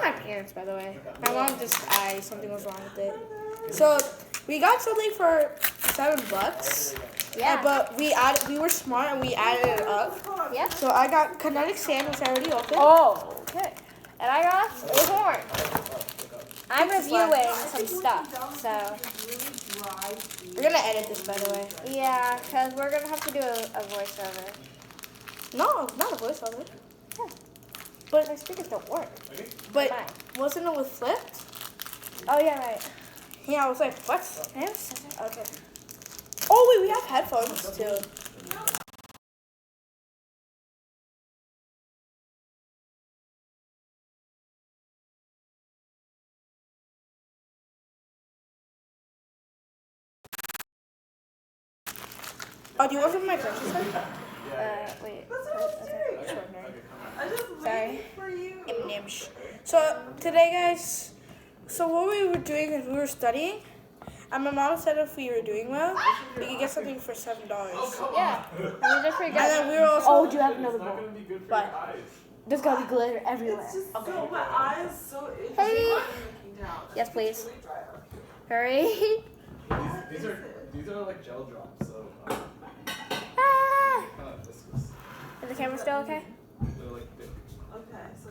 not my parents, by the way. My mom just, something was wrong with it. So we got something for $7. Yeah. But we were smart and we added it up. Yeah. So I got kinetic sand, which I already opened. Oh, okay. And I got a horn. I'm reviewing some stuff, so. We're gonna edit this, by the way. Yeah, because we're gonna have to do a voiceover. No, not a voiceover. Yeah. But my speakers don't work. But Fine. wasn't it with flipped? Oh yeah, right. Yeah, I was like, what? Okay. Oh wait, we have headphones too. Oh, do you want some of my purchase then? Wait. Sorry. So today, guys, so what we were doing is we were studying, and my mom said if we were doing well, we could get something for $7. Yeah. These are pretty good. And then we were also. Oh, do you have another bowl? What? There's gotta be glitter everywhere. It's just so, my eyes so itchy. Hurry. Looking down. Yes, please. Hurry. These are like gel drops, so Ah. kind of viscous. Is the camera still okay? They're like thick. Okay, so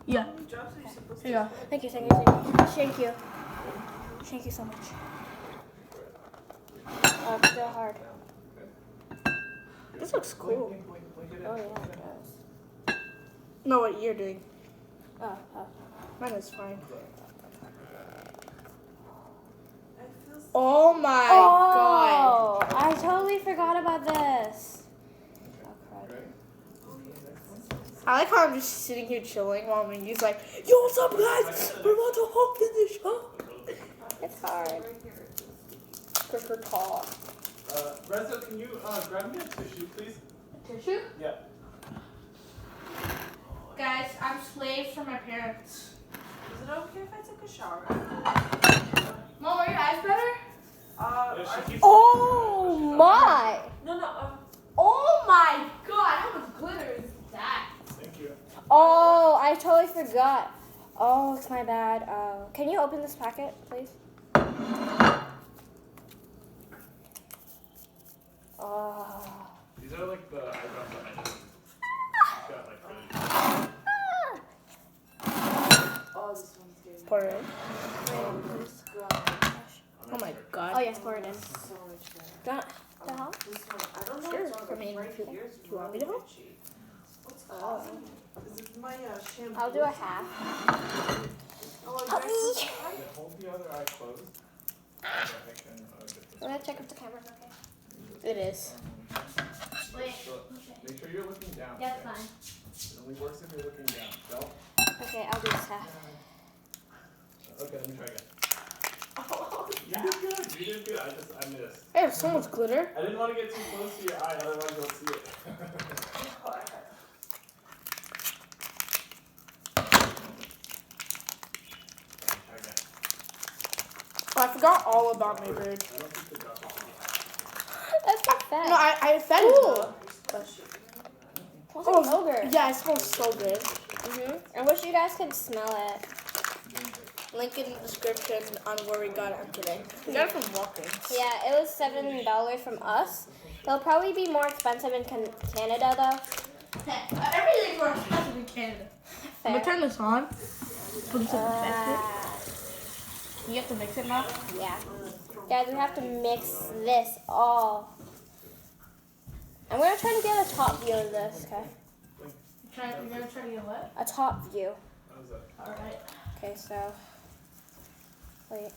Yeah. how many drops are you supposed to Here you go. Thank you, thank you, thank you. Thank you. Thank you so much. Oh, it's still hard. This looks cool. Oh, yeah, it does. No, what you're doing. Oh. Mine is fine. I feel so Oh my god. Oh, I totally forgot about this. Oh, crud. I like how I'm just sitting here chilling while Mingy's like, yo, what's up, guys? We're about to open the show. It's hard. Because we're tall. Reza, can you grab me a tissue, please? Tissue? Yeah. Guys, I'm slaves for my parents. Is it okay if I take a shower? Mom, are your eyes better? Oh, my. No. Oh my god, how much glitter is that? Thank you. Oh, I totally forgot. Oh, it's my bad. Can you open this packet, please? Oh. These are like the eyebrows that I just got like really. Oh, this one's getting Pour it in. gosh, Oh my god. Oh, yes, pour it in. so much better. Don't, the hell? This one, I don't know Sure. what's wrong I with mean, right if you- here is do you want me to really help? itchy. What's causing it? Is it my shampoo? I'll do a half. Oh, I Help got me. some- Yeah, hold the other eye closed. I can get this. I'm gonna check if the camera's okay. It is. Wait. Make sure you're looking down. That's okay? fine. It only works if you're looking down. Don't. Okay, I'll do this half. Okay, let me try again. You did good. You did good. I missed. I have so much glitter. I didn't want to get too close to your eye, otherwise you'll see it. Try again. Oh, I forgot all about my bird. I don't think the drop is That's not bad. No, I fed it though. Smells Oh, like yogurt. yeah, it smells so good. I wish you guys could smell it. Link in the description on where we got it. I'm kidding. We got it from Walgreens. Yeah, it was $7 from us. It'll probably be more expensive in Canada though. Everything's more expensive in Canada. I'm gonna turn this on. Put this in the basket. You have to mix it now? Yeah. Guys, we have to mix this all. I'm gonna try to get a top view of this, okay? You're gonna try to get what? A top view. How's that? Alright. Okay, so. Wait.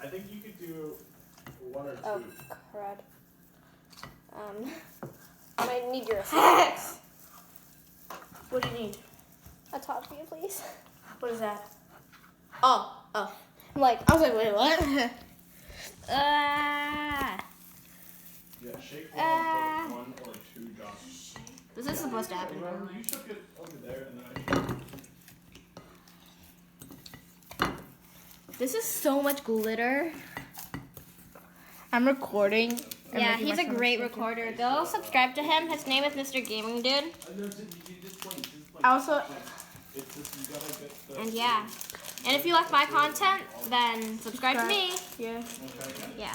I think you could do one or two. Oh, crud. I might need your assistance. What do you need? A top view, please. What is that? Oh. I'm like, I was like, wait, what? ah. Yeah, shake one and put one or two drops. This is supposed to happen. You shook it over there and then This is so much glitter. I'm recording. Yeah, he's a great recorder. Go subscribe to him. His name is Mr.Gaming, dude. I also, It's just you gotta get the. And yeah. And if you like my content, then subscribe to me. Yeah. Yeah.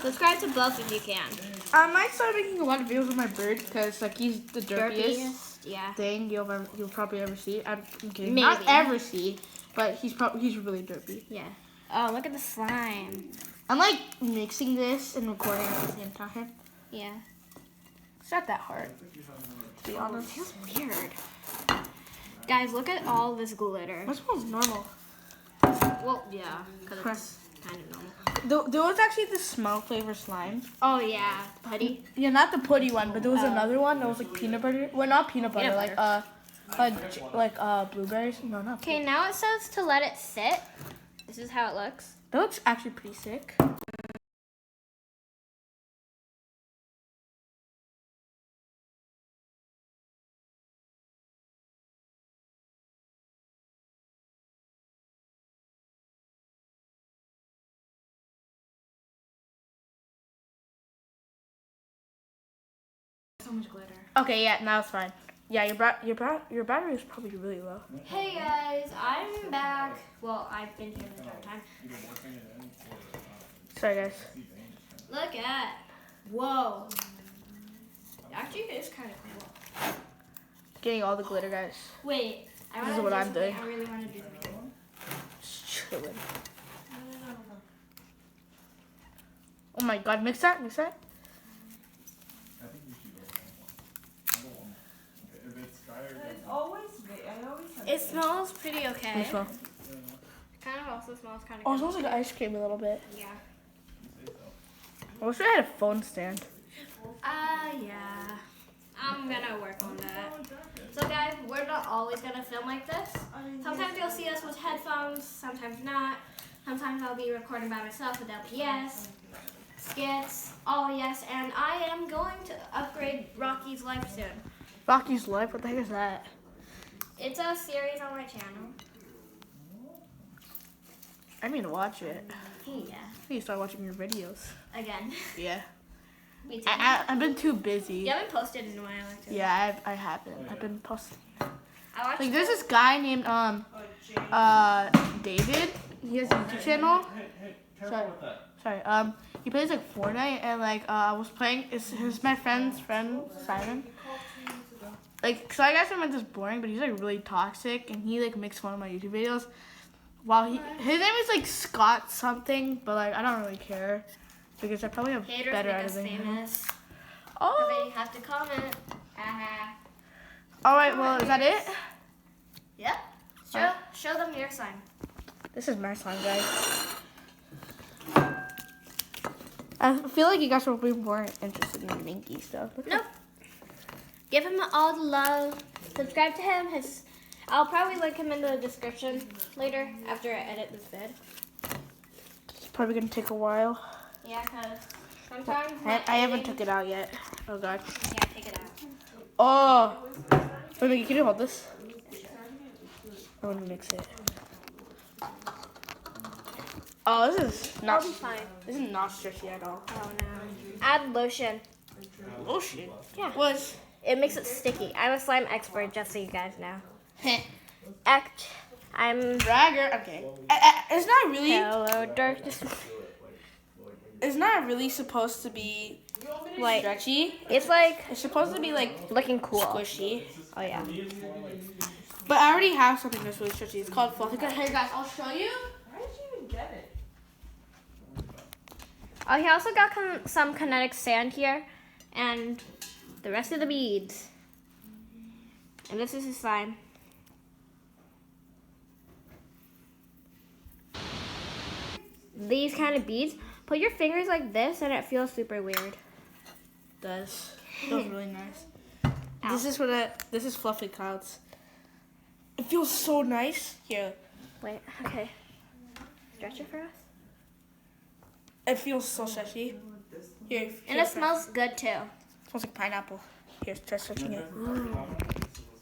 Subscribe to both if you can. I might start making a lot of videos with my bird because like he's the derpiest Yeah. thing you'll probably ever see. I'm kidding. Maybe. Not ever see, but he's really derpy. Yeah. Oh, look at the slime. I'm like mixing this and recording at the same time. Yeah. It's not that hard, to be honest. It feels weird. Guys, look at all this glitter. That smells normal. Well, yeah, because it's kind of normal. There was actually the smell flavor slime. Oh, yeah. Putty. Yeah, not the putty one, but there was another one that was like peanut butter. Well, not peanut butter, like blueberries. No, not. Okay, now it says to let it sit. This is how it looks. That looks actually pretty sick. So much glitter. Okay, yeah, now it's fine. Yeah, your battery is probably really low. Hey guys, I'm back. Well, I've been here the entire time. Sorry, guys. Look at. Whoa. Actually, it is kind of cool. Getting all the glitter, guys. Wait. This is what I'm doing. I really want to do something. Just chilling. Oh my god, mix that, mix that. It's always I always have It smells pretty okay. It smells. Kind of also smells kind of Oh, it good. smells like ice cream a little bit. Yeah. I wish I had a phone stand. Yeah. I'm gonna work on that. So guys, we're not always gonna film like this. Sometimes you'll see us with headphones, sometimes not. Sometimes I'll be recording by myself with LPS, skits, oh yes, and I am going to upgrade Rocky's Life soon. Rocky's Life? What the heck is that? It's a series on my channel. I mean to watch it. Yeah. I need to start watching your videos. Again. Yeah. Me too. I've been too busy. You haven't posted in a while, actually. Yeah, I haven't. I've been posting. I watched Like there's this guy named David. He has a YouTube channel. Sorry. He plays like Fortnite and like I was playing. It's my friend's friend Simon. Like, so I guess I'm just boring, but he's like really toxic and he like makes fun of my YouTube videos. While his name is like Scott something, but like I don't really care because I probably have Haters better make us editing. famous. Oh. They have to comment. Haha. All right. Well, is that it? Yep. Show them your sign. This is my sign, guys. I feel like you guys will be more interested in Minky stuff. Nope. Give him all the love. Subscribe to him. I'll probably link him in the description later after I edit this vid. It's probably gonna take a while. Yeah, cause sometimes I haven't took it out yet. Oh god. Yeah, take it out. Oh. Wait, Minky, can you hold this? I want to mix it. Oh, this is not. I'll be fine. This is not stretchy at all. Oh no. Add lotion. Lotion. Yeah. What? It makes it sticky. I'm a slime expert, just so you guys know. I'm Bragger. Okay. It's not really. Hello, darkness. It's not really supposed to be Like stretchy. it's like It's supposed to be like looking cool. squishy. Oh yeah. But I already have something that's really stretchy. It's called fluffy. Hey guys, I'll show you. Why did you even get it? Oh, he also got some kinetic sand here, and the rest of the beads. And this is his slime. These kind of beads. Put your fingers like this, and it feels super weird. It does. Feels really nice. Ow. This is fluffy clouds. It feels so nice. Here. Wait, okay. Stretch it for us. It feels so stretchy. Here. And it smells good too. Smells like pineapple. Here, try stretching it.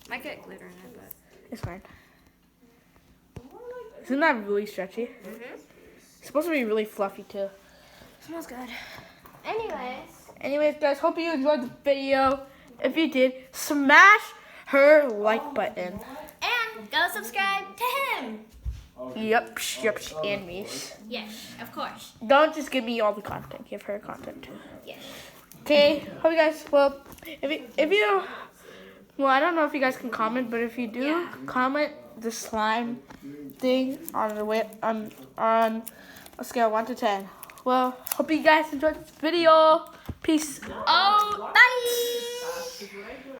Might get glitter in it, but. It's fine. Isn't that really stretchy? It's supposed to be really fluffy too. Smells good. Anyways, guys, hope you enjoyed the video. If you did, smash her like button. And go subscribe to him. Yep, and me. Yes, of course. Don't just give me all the content. Give her content too. Yes. Okay, hope you guys. Well, if you, well, I don't know if you guys can comment, but if you do, Yeah. comment the slime thing on the way on a scale of 1 to 10. Well, hope you guys enjoyed this video. Peace out. Bye.